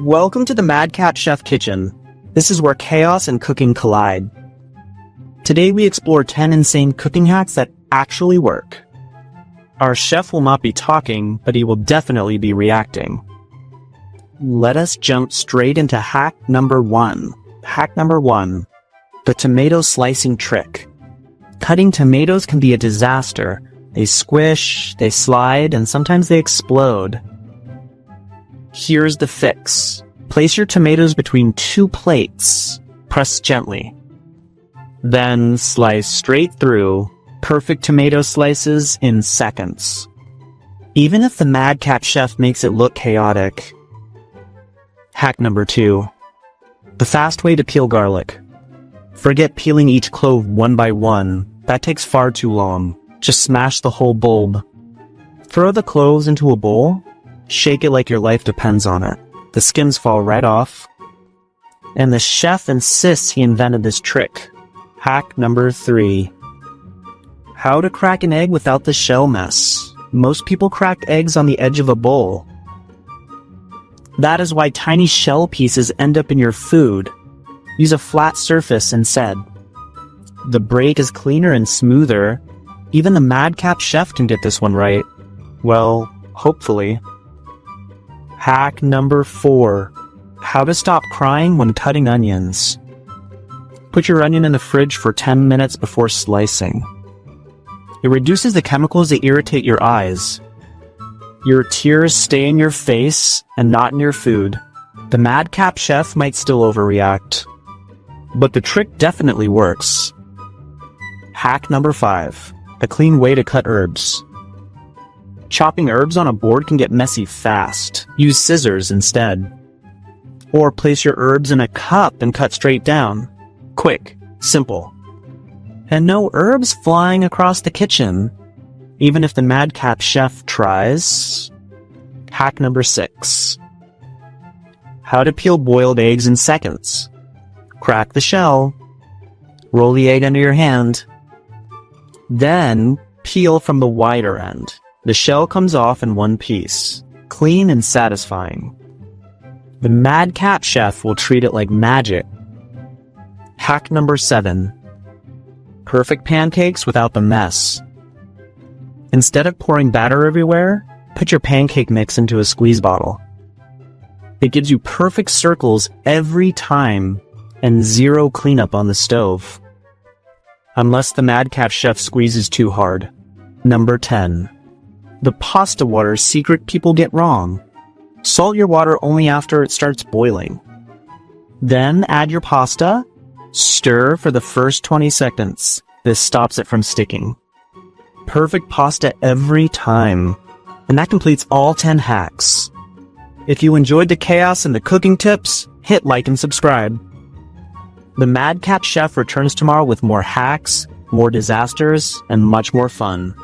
Welcome to the Mad Cat Chef Kitchen. This is where chaos and cooking collide. Today we explore 10 insane cooking hacks that actually work. Our chef will not be talking, but he will definitely be reacting. Let us jump straight into hack number 1. Hack number 1. The tomato slicing trick. Cutting tomatoes can be a disaster. They squish, they slide, and sometimes they explode. Here's the fix. Place your tomatoes between 2 plates. Press gently. Then slice straight through. Perfect tomato slices in seconds. Even if the Mad Cat Chef makes it look chaotic. Hack number 2. The fast way to peel garlic. Forget peeling each clove one by one. That takes far too long. Just smash the whole bulb. Throw the cloves into a bowl. Shake it like your life depends on it. The skins fall right off. And the chef insists he invented this trick. Hack number 3. How to crack an egg without the shell mess. Most people crack eggs on the edge of a bowl. That is why tiny shell pieces end up in your food. Use a flat surface instead. The break is cleaner and smoother. Even the madcap chef can get this one right. Well, hopefully. Hack number 4. How to stop crying when cutting onions. Put your onion in the fridge for 10 minutes before slicing. It reduces the chemicals that irritate your eyes. Your tears stay in your face and not in your food. The madcap chef might still overreact, but the trick definitely works. Hack number 5. A clean way to cut herbs. Chopping herbs on a board can get messy fast. Use scissors instead. Or place your herbs in a cup and cut straight down. Quick, simple. And no herbs flying across the kitchen, even if the madcap chef tries. Hack number 6. How to peel boiled eggs in seconds. Crack the shell. Roll the egg under your hand. Then peel from the wider end. The shell comes off in one piece. Clean and satisfying. The madcap chef will treat it like magic. Hack number 7. Perfect pancakes without the mess. Instead of pouring batter everywhere, put your pancake mix into a squeeze bottle. It gives you perfect circles every time and zero cleanup on the stove. Unless the madcap chef squeezes too hard. Number 10. The pasta water secret people get wrong. Salt your water only after it starts boiling. Then add your pasta. Stir for the first 20 seconds. This stops it from sticking. Perfect pasta every time. And that completes all 10 hacks. If you enjoyed the chaos and the cooking tips, hit like and subscribe. The Madcap Chef returns tomorrow with more hacks, more disasters, and much more fun.